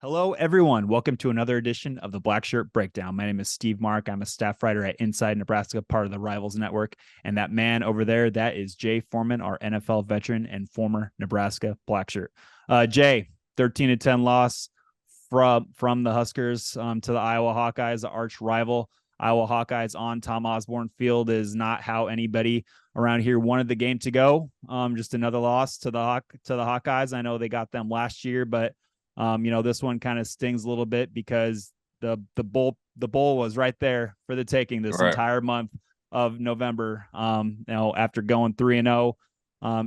Hello, everyone. Welcome to another edition of the Blackshirt Breakdown. My name is Steve Mark. I'm a staff writer at Inside Nebraska, part of the Rivals Network. And that man over there, that is Jay Foreman, our NFL veteran and former Nebraska Blackshirt. Jay, 13-10 loss from the Huskers to the Iowa Hawkeyes, the arch rival. Iowa Hawkeyes on Tom Osborne Field is not how anybody around here wanted the game to go. Just another loss to the Hawkeyes. I know they got them last year, but this one kind of stings a little bit because the bowl was right there for the taking this entire month of November. After going 3-0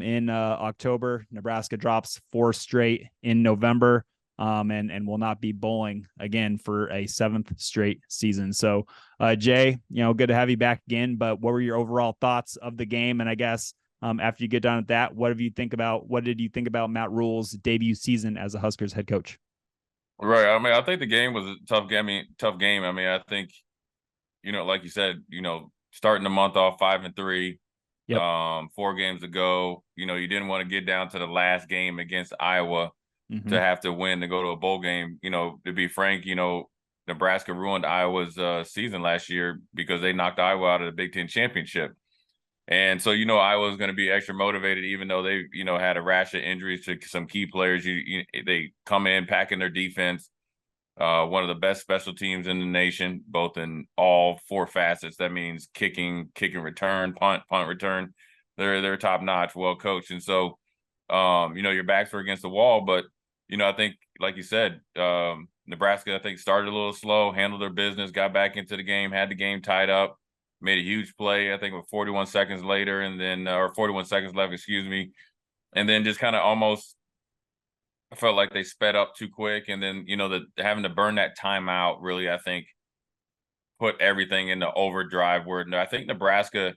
in October, Nebraska drops 4 straight in November. And will not be bowling again for a 7th straight season. So, Jay, good to have you back again. But what were your overall thoughts of the game? And I guess after you get done with that, what did you think about Matt Rule's debut season as a Huskers head coach? Right. I mean, I think the game was a tough game. I mean, I think, like you said, starting the month off 5-3, Yep. 4 games ago, you didn't want to get down to the last game against Iowa to have to win to go to a bowl game. To be frank, Nebraska ruined Iowa's season last year because they knocked Iowa out of the Big Ten championship. And so, Iowa was going to be extra motivated, even though they, had a rash of injuries to some key players. They come in packing their defense, one of the best special teams in the nation, both in all 4 facets. That means kicking return, punt return. They're top notch, well coached. And so, your backs were against the wall. But, I think, like you said, Nebraska, I think, started a little slow, handled their business, got back into the game, had the game tied up. Made a huge play, I think, with 41 seconds later, and then or 41 seconds left, excuse me, and then just kind of almost I felt like they sped up too quick, and then having to burn that timeout really, I think, put everything into overdrive. Where I think Nebraska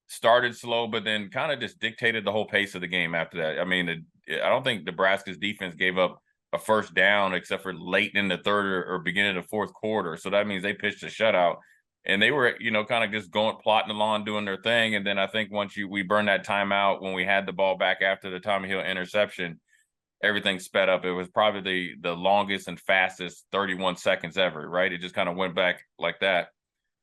started slow, but then kind of just dictated the whole pace of the game after that. I mean, I don't think Nebraska's defense gave up a first down except for late in the third or beginning of the fourth quarter, so that means they pitched a shutout. And they were, kind of just plotting along, doing their thing. And then I think once we burned that timeout when we had the ball back after the Tommy Hill interception, everything sped up. It was probably the longest and fastest 31 seconds ever, right? It just kind of went back like that.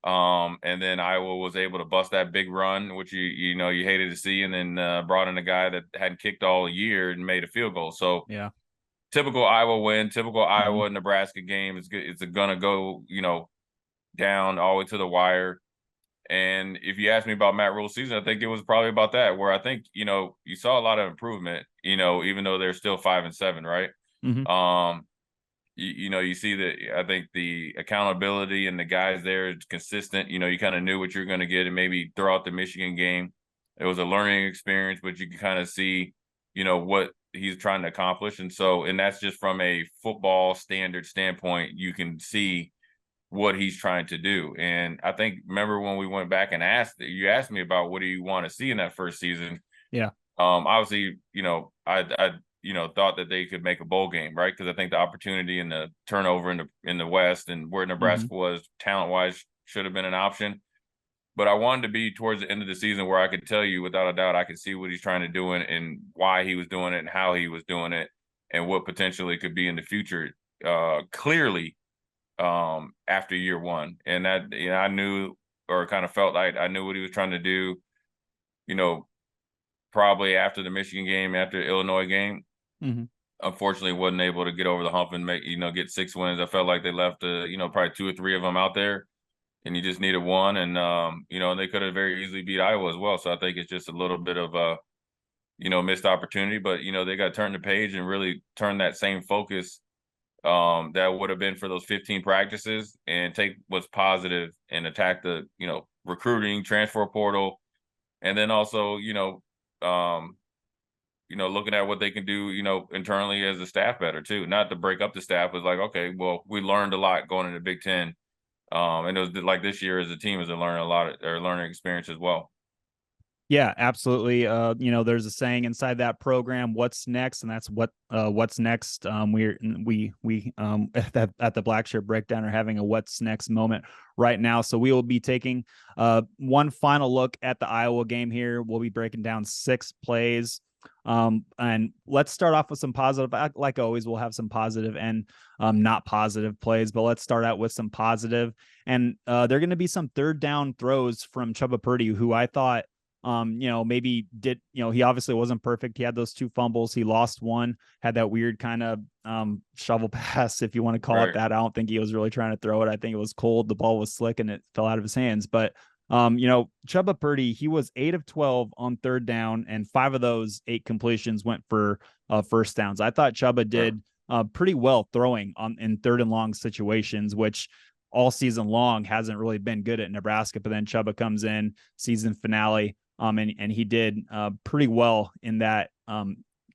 And then Iowa was able to bust that big run, which you hated to see, and then brought in a guy that hadn't kicked all year and made a field goal. So yeah, typical Iowa win, typical Iowa Nebraska game is good. It's gonna go, down all the way to the wire. And if you ask me about Matt Rule's season, I think it was probably about that, where I think, you saw a lot of improvement, even though they're still 5-7, right? You see that I think the accountability and the guys there is consistent. You kind of knew what you're going to get, and maybe throw out the Michigan game. It was a learning experience, but you can kind of see, what he's trying to accomplish. And that's just from a football standard standpoint, you can see what he's trying to do. And I think, remember when we went back and you asked me about what do you want to see in that first season? Yeah. Obviously, I thought that they could make a bowl game, right? Because I think the opportunity and the turnover in the West and where Nebraska was talent wise should have been an option. But I wanted to be towards the end of the season where I could tell you without a doubt I could see what he's trying to do and why he was doing it and how he was doing it and what potentially could be in the future. Clearly, after year one, and that I knew, or kind of felt like I knew what he was trying to do, probably after the Michigan game, after the Illinois game. Unfortunately wasn't able to get over the hump and make get 6 wins. I felt like they left probably 2 or 3 of them out there, and you just needed one. And they could have very easily beat Iowa as well. So I think it's just a little bit of a missed opportunity, but they got to turn the page and really turn that same focus that would have been for those 15 practices and take what's positive and attack the, recruiting, transfer portal. And then also, looking at what they can do, internally as a staff better too, not to break up the staff, but like, okay, well, we learned a lot going into Big Ten. And it was like this year as a team is learning a lot of their learning experience as well. Yeah, absolutely. There's a saying inside that program, what's next? And that's what's next. We at the Blackshirt Breakdown are having a what's next moment right now. So we will be taking one final look at the Iowa game here. We'll be breaking down 6 plays And let's start off with some positive. Like always, we'll have some positive and not positive plays, but let's start out with some positive. And there are going to be some third down throws from Chubba Purdy, who I thought, maybe did, he obviously wasn't perfect. He had those 2 fumbles. He lost one, had that weird kind of shovel pass, if you want to call it that. I don't think he was really trying to throw it. I think it was cold. The ball was slick and it fell out of his hands. But Chubba Purdy, he was 8 of 12 on third down, and 5 of those 8 completions went for first downs. I thought Chubba did pretty well throwing in third and long situations, which all season long hasn't really been good at Nebraska. But then Chubba comes in season finale, and he did pretty well in that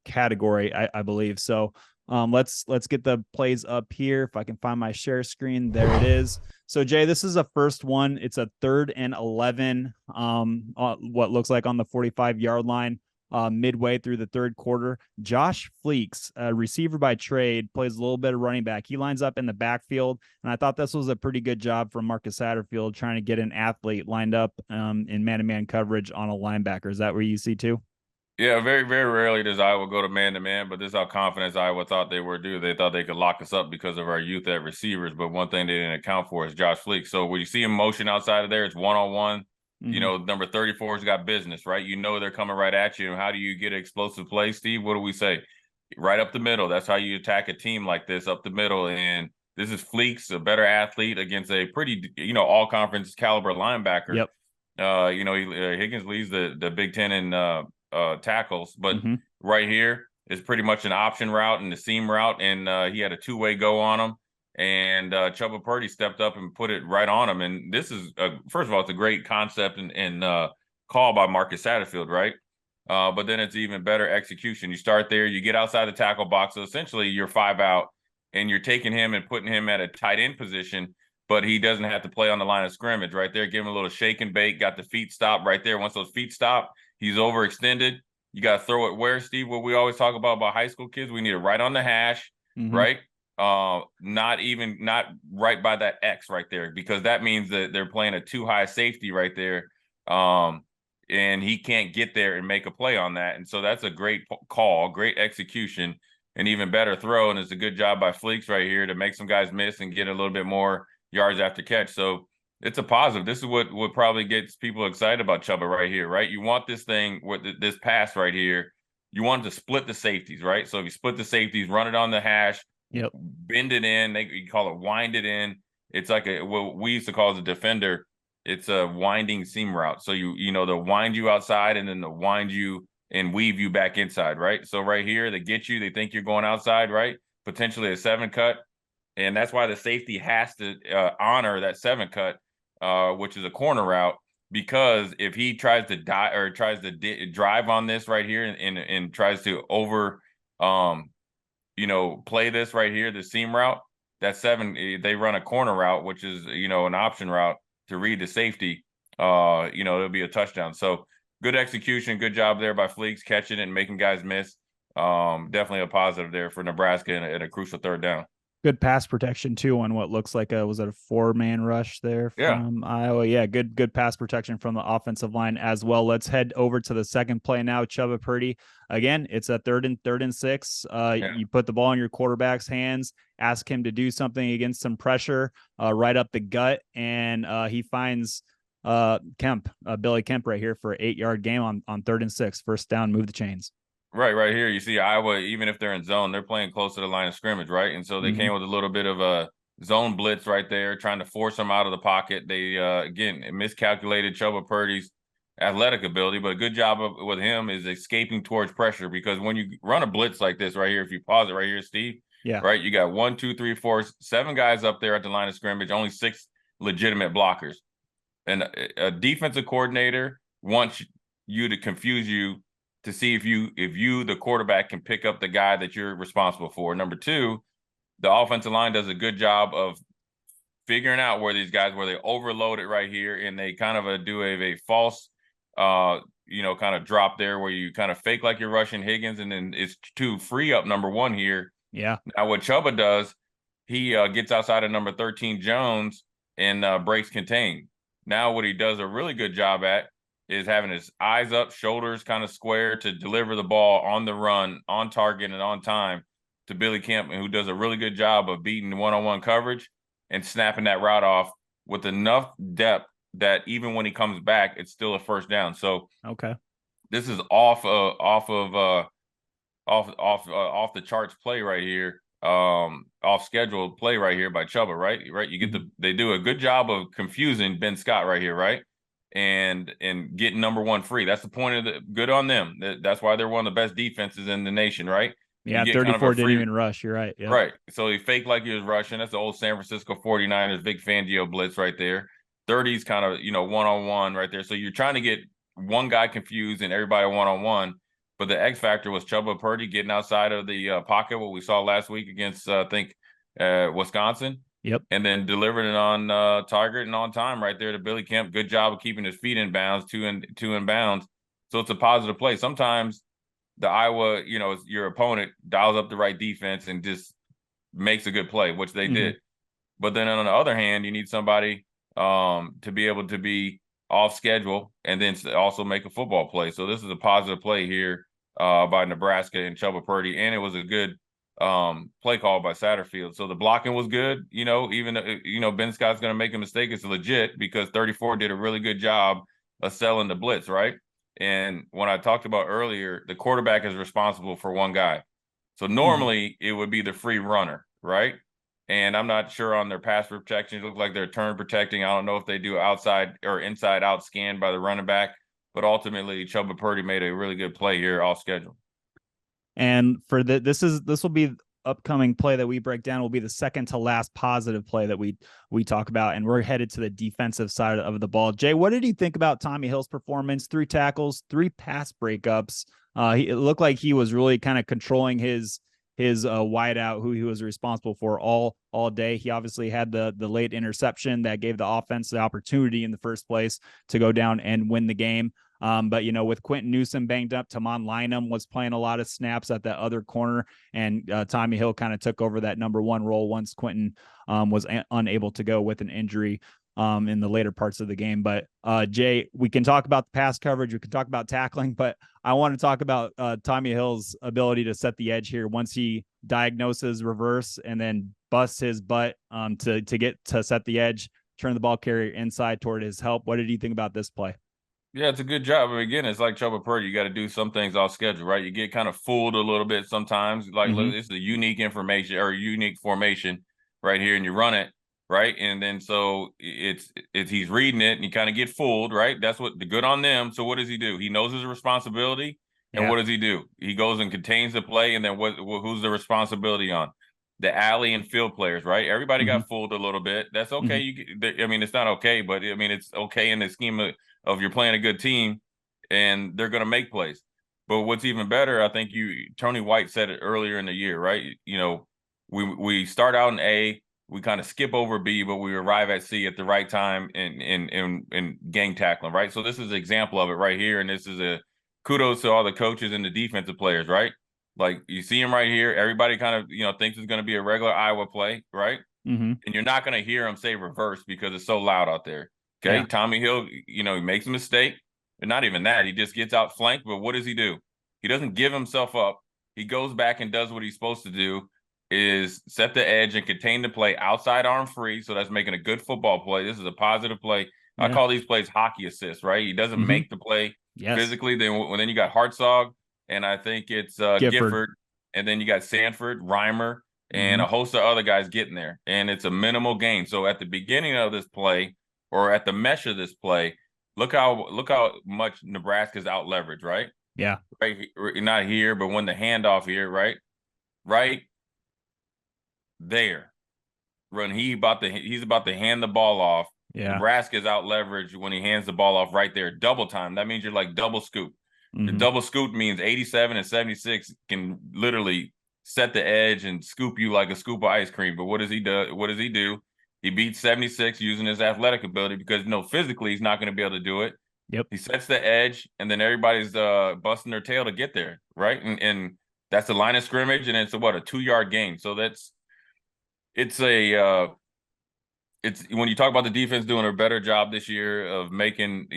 category, I believe. So let's get the plays up here. If I can find my share screen, there it is. So Jay, this is a first one. It's a 3rd and 11. What looks like on the 45-yard line, midway through the third quarter. Josh Fleeks, a receiver by trade, plays a little bit of running back. He lines up in the backfield, and I thought this was a pretty good job from Marcus Satterfield trying to get an athlete lined up in man-to-man coverage on a linebacker. Is that where you see too? Yeah, very, very rarely does Iowa go to man-to-man, but this is how confident Iowa thought they were due. They thought they could lock us up because of our youth at receivers, but one thing they didn't account for is Josh Fleek. So when you see him motion outside of there, it's one-on-one. Number 34's got business, right? They're coming right at you. And how do you get an explosive play, Steve? What do we say? Right up the middle. That's how you attack a team like this, up the middle. And this is Fleeks, a better athlete against a pretty, all-conference caliber linebacker. Yep. Higgins leads the Big Ten in tackles, but right here is pretty much an option route and the seam route, and he had a 2-way go on him, and Chubba Purdy stepped up and put it right on him. And this is first of all, it's a great concept and call by Marcus Satterfield, right? But then it's even better execution. You start there, you get outside the tackle box, so essentially you're 5 out, and you're taking him and putting him at a tight end position, but he doesn't have to play on the line of scrimmage right there. Give him a little shake and bake, got the feet stopped right there. Once those feet stop, he's overextended. You got to throw it where, Steve? What we always talk about high school kids, we need it right on the hash, right? Not right by that X right there, because that means that they're playing a too high safety right there, and he can't get there and make a play on that. And so that's a great call, great execution, and even better throw. And it's a good job by Fleeks right here to make some guys miss and get a little bit more yards after catch. So it's a positive. This is what probably gets people excited about Chubba right here, right? You want this thing with this pass right here. You want to split the safeties, right? So if you split the safeties, run it on the hash, bend it in. You call it wind it in. It's like what we used to call as a defender. It's a winding seam route. So they'll wind you outside and then they'll wind you and weave you back inside, right? So right here, they get you. They think you're going outside, right? Potentially a 7 cut. And that's why the safety has to honor that 7 cut. Which is a corner route, because if he tries to drive on this right here and tries to play this right here, the seam route, that 7, they run a corner route, which is, an option route to read the safety, it'll be a touchdown. So good execution, good job there by Fleeks, catching it and making guys miss. Definitely a positive there for Nebraska at a crucial third down. Good pass protection too on what looks like was it a 4-man rush there from Iowa? Yeah, good pass protection from the offensive line as well. Let's head over to the second play now. Chubba Purdy. Again, it's a third and 6. You put the ball in your quarterback's hands, ask him to do something against some pressure, right up the gut, and he finds Billy Kemp right here for an 8-yard gain on 3rd and 6. First down, move the chains. Right here. You see Iowa, even if they're in zone, they're playing close to the line of scrimmage, right? And so they came with a little bit of a zone blitz right there, trying to force them out of the pocket. They, again, miscalculated Chubba Purdy's athletic ability, but a good job with him is escaping towards pressure, because when you run a blitz like this right here, if you pause it right here, Steve, right, you got 1, 2, 3, 4, 7 guys up there at the line of scrimmage, only 6 legitimate blockers. And a defensive coordinator wants you to confuse you to see if you, the quarterback, can pick up the guy that you're responsible for. Number 2, the offensive line does a good job of figuring out where they overload it right here, and they kind of do a false, kind of drop there where you kind of fake like you're rushing Higgins, and then it's to free up number 1 here. Yeah. Now what Chubba does, he gets outside of number 13 Jones and breaks contain. Now what he does a really good job at is having his eyes up, shoulders kind of square to deliver the ball on the run, on target, and on time to Billy Kemp, who does a really good job of beating one-on-one coverage and snapping that route off with enough depth that even when he comes back, it's still a first down. So this is off the charts play right here. Off schedule play right here by Chuba, right? You get they do a good job of confusing Ben Scott right here, right? And getting number one free. That's the point of the good on them. That's why they're one of the best defenses in the nation, right? Yeah, 34 didn't even rush. You're right. Yep. Right. So he faked like he was rushing. That's the old San Francisco 49ers Vic Fangio blitz right there. 30's kind of, one-on-one right there. So you're trying to get one guy confused and everybody one-on-one. But the X factor was Chuba Purdy getting outside of the pocket, what we saw last week against, Wisconsin. Yep. And then delivering it on target and on time right there to Billy Kemp. Good job of keeping his feet in bounds, two in bounds. So it's a positive play. Sometimes the Iowa, your opponent dials up the right defense and just makes a good play, which they did. But then on the other hand, you need somebody to be able to be off schedule and then also make a football play. So this is a positive play here by Nebraska and Chuba Purdy, and it was a good play call by Satterfield. So the blocking was good. Even Ben Scott's going to make a mistake, it's legit because 34 did a really good job of selling the blitz, right? And when I talked about earlier, the quarterback is responsible for one guy. So normally it would be the free runner, right? And I'm not sure on their pass protection. It looked like they're turn protecting. I don't know if they do outside or inside out scan by the running back, but ultimately Chuba Purdy made a really good play here off schedule. And for this will be upcoming play that we break down will be the second to last positive play that we talk about, and we're headed to the defensive side of the ball. Jay, what did you think about Tommy Hill's performance? 3 tackles, 3 pass breakups. It looked like he was really kind of controlling his wideout, who he was responsible for all day. He obviously had the late interception that gave the offense the opportunity in the first place to go down and win the game. But with Quentin Newsom banged up, Tamon Lynham was playing a lot of snaps at that other corner, and Tommy Hill kind of took over that number 1 role once Quentin was unable to go with an injury in the later parts of the game. But Jay, we can talk about the pass coverage, we can talk about tackling, but I want to talk about Tommy Hill's ability to set the edge here once he diagnoses reverse and then busts his butt to get to set the edge, turn the ball carrier inside toward his help. What did you think about this play? Yeah, it's a good job. I mean, again, it's like Chuba Purdy. You got to do some things off schedule, right? You get kind of fooled a little bit sometimes. Like, look, it's a unique information or unique formation right here, and you run it, right? And then so it's he's reading it, and you kind of get fooled, right? That's what the good on them. So what does he do? He knows his responsibility, and what does he do? He goes and contains the play, and then who's the responsibility on? The alley and field players, right? Everybody got fooled a little bit. That's okay. I mean, it's not okay, but I mean, it's okay in the scheme of you're playing a good team and they're going to make plays. But what's even better, I think Tony White said it earlier in the year, right? We start out in A, we kind of skip over B, but we arrive at C at the right time in gang tackling, right? So this is an example of it right here. And this is a kudos to all the coaches and the defensive players, right? Like you see him right here. Everybody kind of, thinks it's going to be a regular Iowa play, right? And you're not going to hear him say reverse because it's so loud out there. Okay. Yeah. Tommy Hill, he makes a mistake, but not even that. He just gets out flanked. But what does he do? He doesn't give himself up. He goes back and does what he's supposed to do, is set the edge and contain the play outside arm free. So that's making a good football play. This is a positive play. Yeah. I call these plays hockey assists, right? He doesn't make the play physically. Then you got Hartzog, and I think it's Gifford, and then you got Sanford, Reimer, and a host of other guys getting there. And it's a minimal gain. So at the beginning of this play, or at the mesh of this play, look how much Nebraska's out leveraged, right? Yeah. Right. Not here, but when the handoff here, right? Right there. When he's about to hand the ball off. Yeah. Nebraska's out leveraged when he hands the ball off right there. Double time. That means you're like double scoop. The double scoop means 87 and 76 can literally set the edge and scoop you like a scoop of ice cream. But what does he do? He beats 76 using his athletic ability because, physically he's not going to be able to do it. Yep. He sets the edge, and then everybody's busting their tail to get there, right? And that's the line of scrimmage, and it's a 2-yard gain. So it's when you talk about the defense doing a better job this year of making,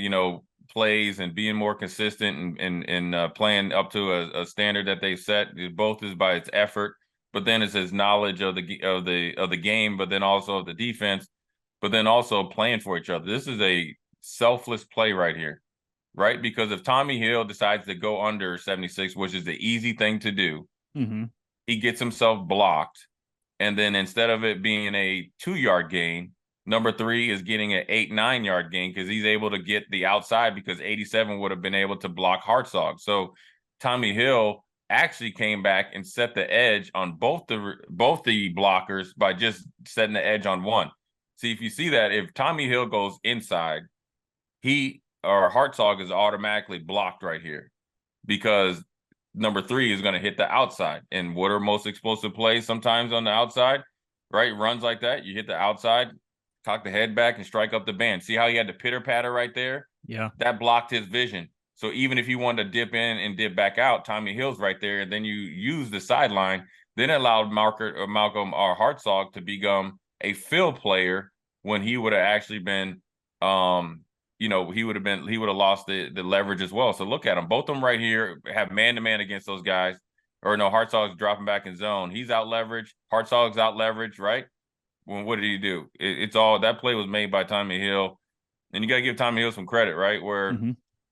plays and being more consistent and playing up to a standard that they set. Both is by its effort, but then it's his knowledge of the game, but then also of the defense, but then also playing for each other. This is a selfless play right here, right? Because if Tommy Hill decides to go under 76, which is the easy thing to do, he gets himself blocked. And then instead of it being a 2-yard gain, number 3 is getting an 8-9 yard gain because he's able to get the outside because 87 would have been able to block Hartzog. So Tommy Hill actually came back and set the edge on both the blockers by just setting the edge on one. See, if you see that, if Tommy Hill goes inside, Hartzog is automatically blocked right here because number 3 is going to hit the outside. And what are most explosive plays sometimes on the outside, right? Runs like that, you hit the outside, cock the head back, and strike up the band. See how he had the pitter-patter right there? Yeah. That blocked his vision. So even if you wanted to dip in and dip back out, Tommy Hill's right there, and then you use the sideline, then it allowed Malcolm or Hartzog to become a fill player when he would have actually been he would have lost the leverage as well. So look at them. Both of them right here have man-to-man against those guys. Or no, Hartzog's dropping back in zone. He's out leveraged. Hartzog's out leveraged, right? Well, what did he do? It's all that play was made by Tommy Hill. And you got to give Tommy Hill some credit, right? Where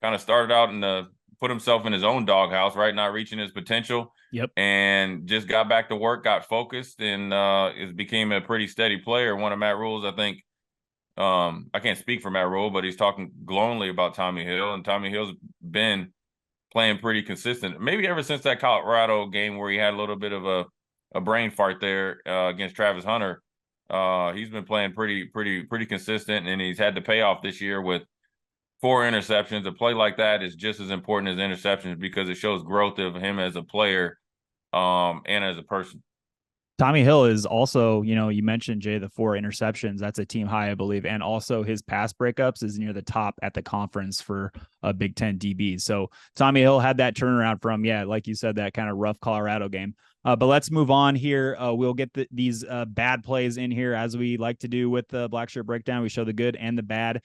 kind of started out and put himself in his own doghouse, right? Not reaching his potential. Yep. And just got back to work, got focused, and it became a pretty steady player. One of Matt Rule's, I think, I can't speak for Matt Rule, but he's talking glowingly about Tommy Hill, and Tommy Hill's been playing pretty consistent. Maybe ever since that Colorado game where he had a little bit of a brain fart there against Travis Hunter. He's been playing pretty consistent, and he's had the payoff this year with 4 interceptions. A play like that is just as important as interceptions because it shows growth of him as a player and as a person. Tommy Hill is also, you mentioned, Jay, the 4 interceptions. That's a team high, I believe. And also his pass breakups is near the top at the conference for a Big Ten DB. So Tommy Hill had that turnaround from, like you said, that kind of rough Colorado game. But let's move on here. We'll get these bad plays in here as we like to do with the Blackshirt Breakdown. We show the good and the bad.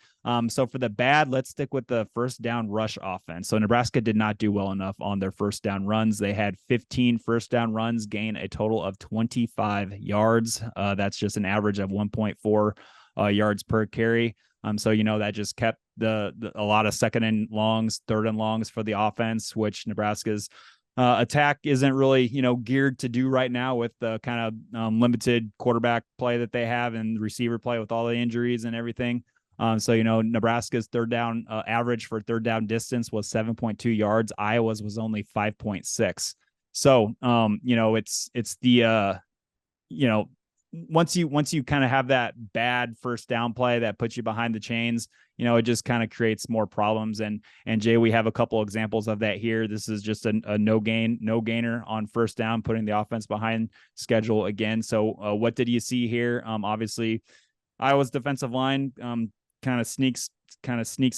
So for the bad, let's stick with the first down rush offense. So Nebraska did not do well enough on their first down runs. They had 15 first down runs, gain a total of 25 yards. That's just an average of 1.4 yards per carry. So, that just kept a lot of second and longs, third and longs for the offense, which Nebraska's attack isn't really, geared to do right now with the kind of limited quarterback play that they have and receiver play with all the injuries and everything. So, Nebraska's third down average for third down distance was 7.2 yards. Iowa's was only 5.6. So, it's the, once you kind of have that bad first down play that puts you behind the chains, it just kind of creates more problems. And Jay, we have a couple examples of that here. This is just a no gainer on first down, putting the offense behind schedule again. So what did you see here? Obviously Iowa's defensive line kind of sneaks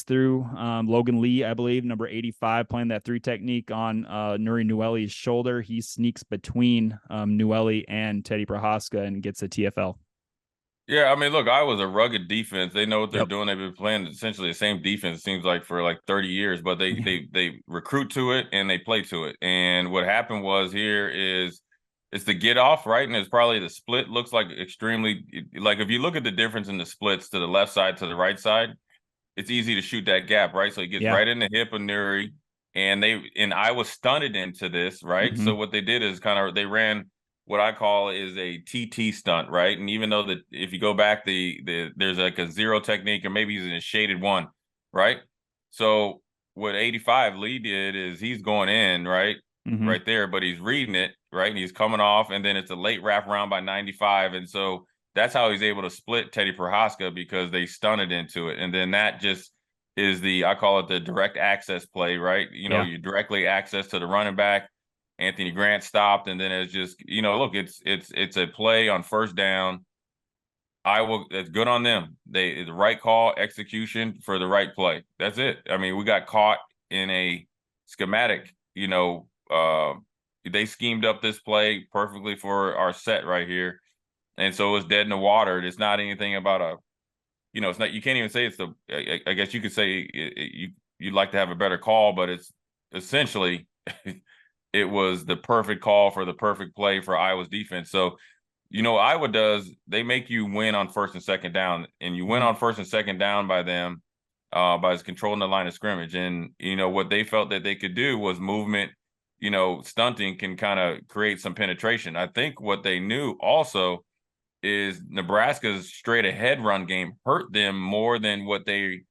through. Logan Lee, I believe, number 85, playing that 3 technique on Nuri Nueli's shoulder. He sneaks between Nueli and Teddy Prohaska and gets a TFL. Yeah, I mean, look, Iowa's a rugged defense. They know what they're doing. They've been playing essentially the same defense, it seems like, for like 30 years, but they recruit to it and they play to it. And what happened was here is it's the get off, right? And it's probably the split looks like extremely, like if you look at the difference in the splits to the left side to the right side, it's easy to shoot that gap, right? So he gets right in the hip of Nuri, and Iowa stunted into this, right? So what they did is they ran what I call is a TT stunt, right? And even though if you go back, there's like a 0 technique, or maybe he's in a shaded 1, right? So what 85 Lee did is he's going in, right? Right there, but he's reading it, right? And he's coming off, and then it's a late wrap around by 95. And so that's how he's able to split Teddy Prohaska, because they stunted into it. And then that just is I call it the direct access play, right? You directly access to the running back. Anthony Grant stopped, and then it's just, look, it's a play on first down. It's good on them. The right call, execution for the right play. That's it. I mean, we got caught in a schematic, they schemed up this play perfectly for our set right here. And so it's dead in the water. It's not anything about it's not, you can't even say it's I guess you could say you'd like to have a better call, but it's essentially it was the perfect call for the perfect play for Iowa's defense. So, Iowa they make you win on first and second down, and you win on first and second down by them by controlling the line of scrimmage. And, what they felt that they could do was movement, stunting can kind of create some penetration. I think what they knew also is Nebraska's straight ahead run game hurt them more than what they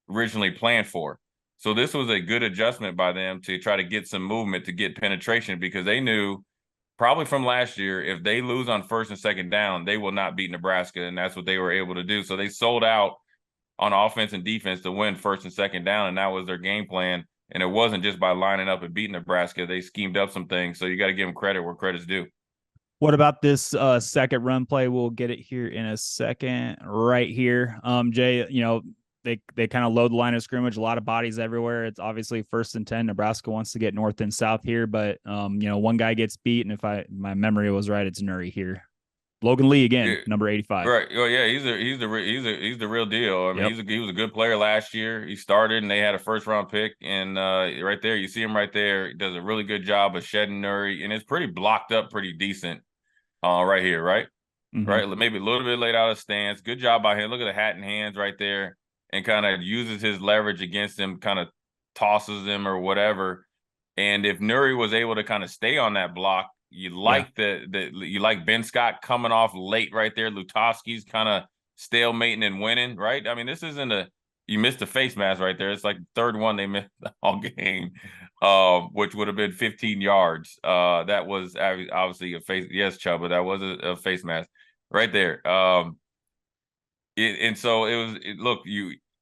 originally planned for. So this was a good adjustment by them to try to get some movement, to get penetration, because they knew probably from last year, if they lose on first and second down, they will not beat Nebraska. And that's what they were able to do. So they sold out on offense and defense to win first and second down. And that was their game plan. And it wasn't just by lining up and beating Nebraska. They schemed up some things. So you got to give them credit where credit's due. What about this second run play? We'll get it here in a second. Right here, Jay, they kind of load the line of scrimmage, a lot of bodies everywhere. It's obviously 1st and 10. Nebraska wants to get north and south here, but one guy gets beat, and if my memory was right, it's Nuri here. Logan Lee again, number 85. Right. Oh yeah, he's the real deal. I mean, he was a good player last year. He started and they had a 1st-round pick, and right there you see him right there. He does a really good job of shedding Nuri, and it's pretty blocked up, pretty decent. Right here, right? Right, maybe a little bit laid out of stance. Good job by him. Look at the hat and hands right there, and kind of uses his leverage against him, kind of tosses him or whatever. And if Nuri was able to kind of stay on that block, you like you like Ben Scott coming off late right there. Lutovsky's kind of stalemating and winning, right? I mean, this isn't you missed a face mask right there. It's like the 3rd one they missed all game, which would have been 15 yards. That was obviously a face. Yes, Chubb, but that was a face mask right there. And so it was. Look,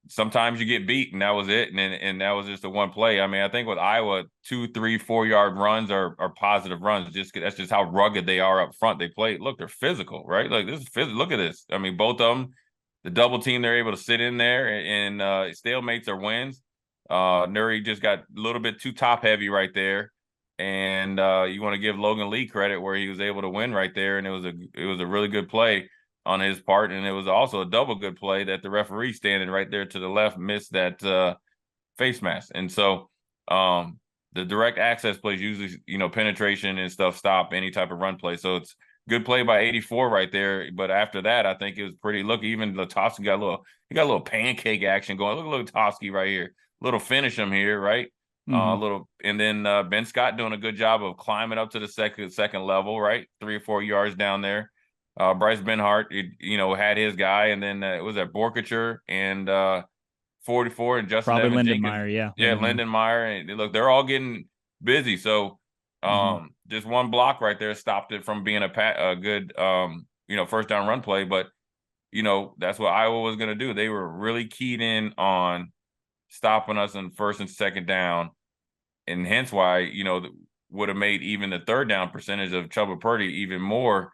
sometimes you get beat, and that was it. And that was just the one play. I mean, I think with Iowa, 2, 3, 4-yard runs are positive runs. That's just how rugged they are up front. They play. Look, they're physical, right? Like this is physical. Look at this. I mean, both of them. The double team, they're able to sit in there, and stalemates or wins. Nuri just got a little bit too top heavy right there, and you want to give Logan Lee credit where he was able to win right there, and it was a really good play on his part, and it was also a double good play that the referee standing right there to the left missed that face mask. And so the direct access plays usually, penetration and stuff stop any type of run play. So it's good play by 84 right there. But after that, I think it was pretty. Look, even Lutovsky got a little pancake action going. Look at Lutovsky right here. Little finish him here, right? And then Ben Scott doing a good job of climbing up to the second level, right? 3 or 4 yards down there. Bryce Benhart, had his guy, and then it was at Borkature and 44 and Justin Probably Evans Lindenmeyer, Jenkins. Lindenmeyer, and look, they're all getting busy. So just one block right there stopped it from being a good 1st down run play. But that's what Iowa was going to do. They were really keyed in on stopping us in 1st and 2nd down, and hence why would have made even the 3rd down percentage of Chubba Purdy even more.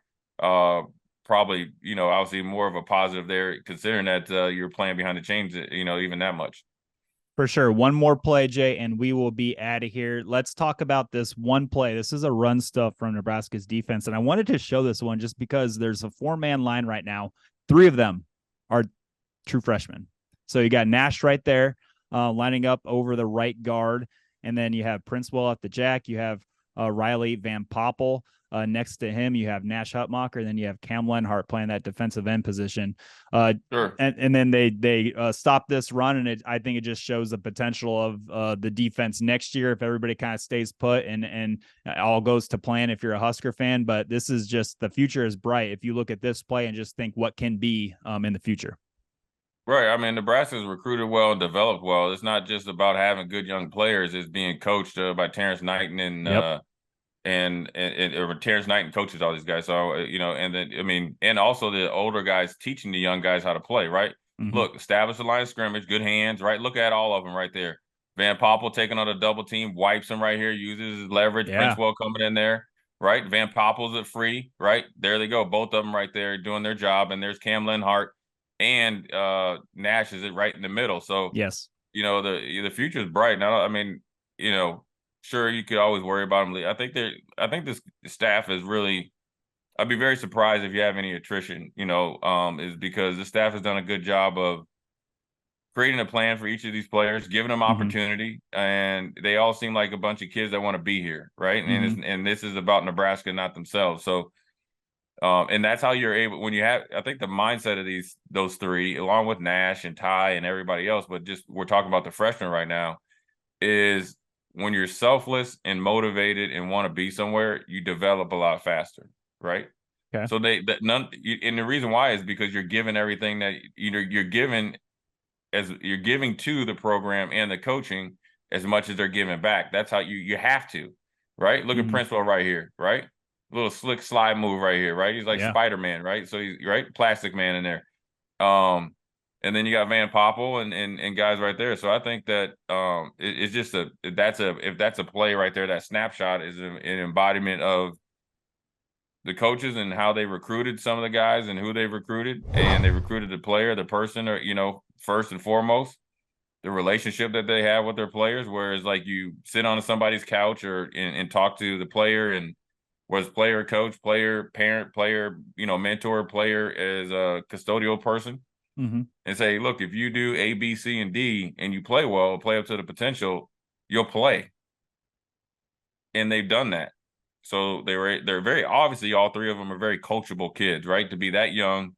Probably, obviously more of a positive there, considering that you're playing behind the chains, even that much. For sure. One more play, Jay, and we will be out of here. Let's talk about this one play. This is a run stuff from Nebraska's defense, and I wanted to show this one just because there's a 4-man line right now. 3 of them are true freshmen. So you got Nash right there lining up over the right guard, and then you have Princewell at the jack. You have Riley Van Poppel. Next to him, you have Nash Hutmacher, and then you have Cam Lenhart playing that defensive end position. Sure. And then they stop this run, and I think it just shows the potential of the defense next year if everybody kind of stays put and all goes to plan if you're a Husker fan. But this is just, the future is bright if you look at this play and just think what can be in the future. Right. I mean, Nebraska's recruited well and developed well. It's not just about having good young players. It's being coached by Terrence Knighton and Terrence Knighton coaches all these guys. So, and then, I mean, and also the older guys teaching the young guys how to play, right? Look, establish the line of scrimmage, good hands, right? Look at all of them right there. Van Poppel taking on a double team, wipes him right here, uses his leverage. Princewell coming in there, right? Van Poppel's at free, right? There they go. Both of them right there doing their job. And there's Cam Lenhart and Nash is right in the middle. So, yes, the future is bright. Now, I mean, sure, you could always worry about them. I think this staff is really. I'd be very surprised if you have any attrition. Is because the staff has done a good job of creating a plan for each of these players, giving them opportunity, and they all seem like a bunch of kids that want to be here, right? And this is about Nebraska, not themselves. So, and that's how you're able, when you have, I think the mindset of those three, along with Nash and Ty and everybody else, but just we're talking about the freshmen right now, is when you're selfless and motivated and want to be somewhere, you develop a lot faster, right? Okay. So and the reason why is because you're given everything that you're given, as you're giving to the program and the coaching as much as they're giving back. That's how you have to, right? Look at Princewell right here, right? Little slick slide move right here, right? He's like Spider-Man, right? So he's right, Plastic Man in there. And then you got Van Poppel and guys right there. So I think that it's just if that's a play right there, that snapshot is an embodiment of the coaches and how they recruited some of the guys and who they recruited, and they recruited the player, the person, or first and foremost, the relationship that they have with their players. Whereas like you sit on somebody's couch and talk to the player, and was player, coach, player, parent, player, mentor, player as a custodial person, and say, look, if you do A, B, C, and D, and you play well, play up to the potential, you'll play. And they've done that. So they're very obviously, all three of them are very coachable kids, right? To be that young.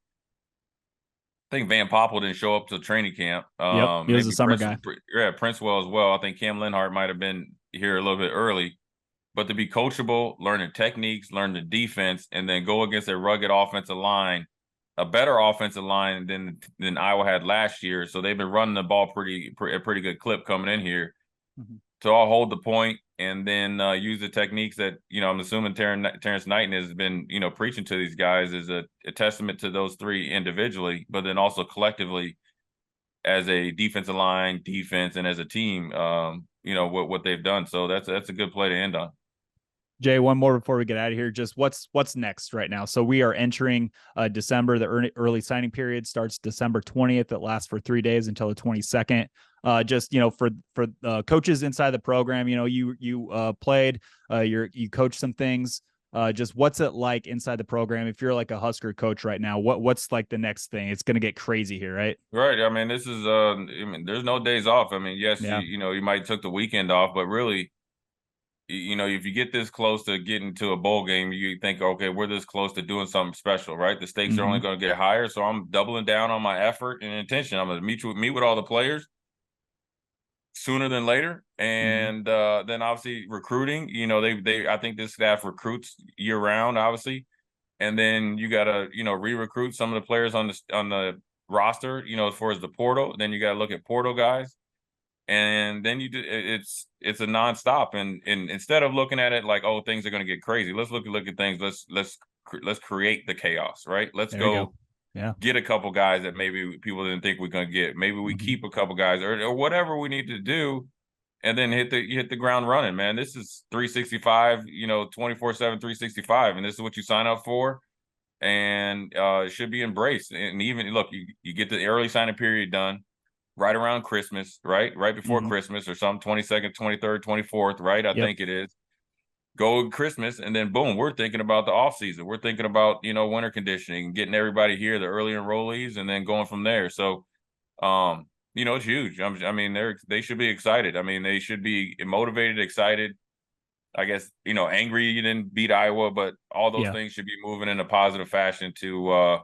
I think Van Poppel didn't show up to training camp. He was a summer guy. Yeah, Princewell as well. I think Cam Linhart might have been here a little bit early. But to be coachable, learn the techniques, learn the defense, and then go against a rugged offensive line, a better offensive line than Iowa had last year. So they've been running the ball a pretty good clip coming in here. To all hold the point, and then use the techniques that, I'm assuming Terrence Knighton has been, preaching to these guys, is a testament to those three individually, but then also collectively as a defensive line, defense, and as a team, what they've done. So that's a good play to end on. Jay, one more before we get out of here. Just what's next right now? So we are entering December. The early signing period starts December 20th. It lasts for 3 days until the 22nd. Just for coaches inside the program, you played, you coached some things. Just what's it like inside the program? If you're like a Husker coach right now, what's like the next thing? It's going to get crazy here, right? Right. I mean, this is there's no days off. I mean, yes, you might took the weekend off, but really, if you get this close to getting to a bowl game, you think, okay, we're this close to doing something special, right? The stakes are only going to get higher. So I'm doubling down on my effort and intention. I'm going to meet with all the players sooner than later. And then obviously recruiting, I think this staff recruits year round, obviously. And then you got to, re-recruit some of the players on the roster, as far as the portal. Then you got to look at portal guys. And then it's a nonstop. And instead of looking at it like, oh, things are going to get crazy, let's look at things. Let's create the chaos, right? Let's go get a couple guys that maybe people didn't think we're going to get. Maybe we keep a couple guys or whatever we need to do, and then hit the ground running, man. This is 365, 24/7, 365, and this is what you sign up for. And it should be embraced. And even look, you get the early signing period done right around Christmas, right before Christmas or some 22nd, 23rd, 24th, right? I think it is. Go Christmas, and then boom, we're thinking about the off season. We're thinking about, winter conditioning, getting everybody here, the early enrollees, and then going from there. So, it's huge. I mean, they should be excited. I mean, they should be motivated, excited. I guess, angry you didn't beat Iowa, but all those things should be moving in a positive fashion to,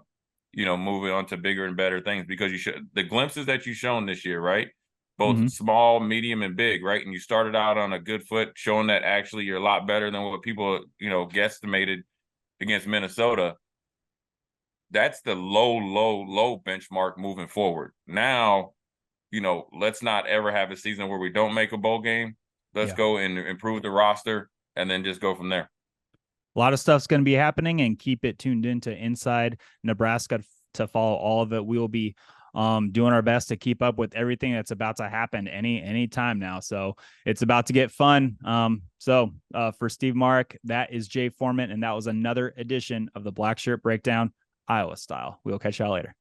moving on to bigger and better things, because the glimpses that you've shown this year, right? Both small, medium, and big, right? And you started out on a good foot, showing that actually you're a lot better than what people, guesstimated against Minnesota. That's the low benchmark moving forward. Now, let's not ever have a season where we don't make a bowl game. Let's go and improve the roster and then just go from there. A lot of stuff's going to be happening, and keep it tuned into Inside Nebraska to follow all of it. We will be doing our best to keep up with everything that's about to happen any time now. So it's about to get fun. So for Steve Marik, that is Jay Foreman, and that was another edition of the Blackshirt Breakdown, Iowa style. We'll catch y'all later.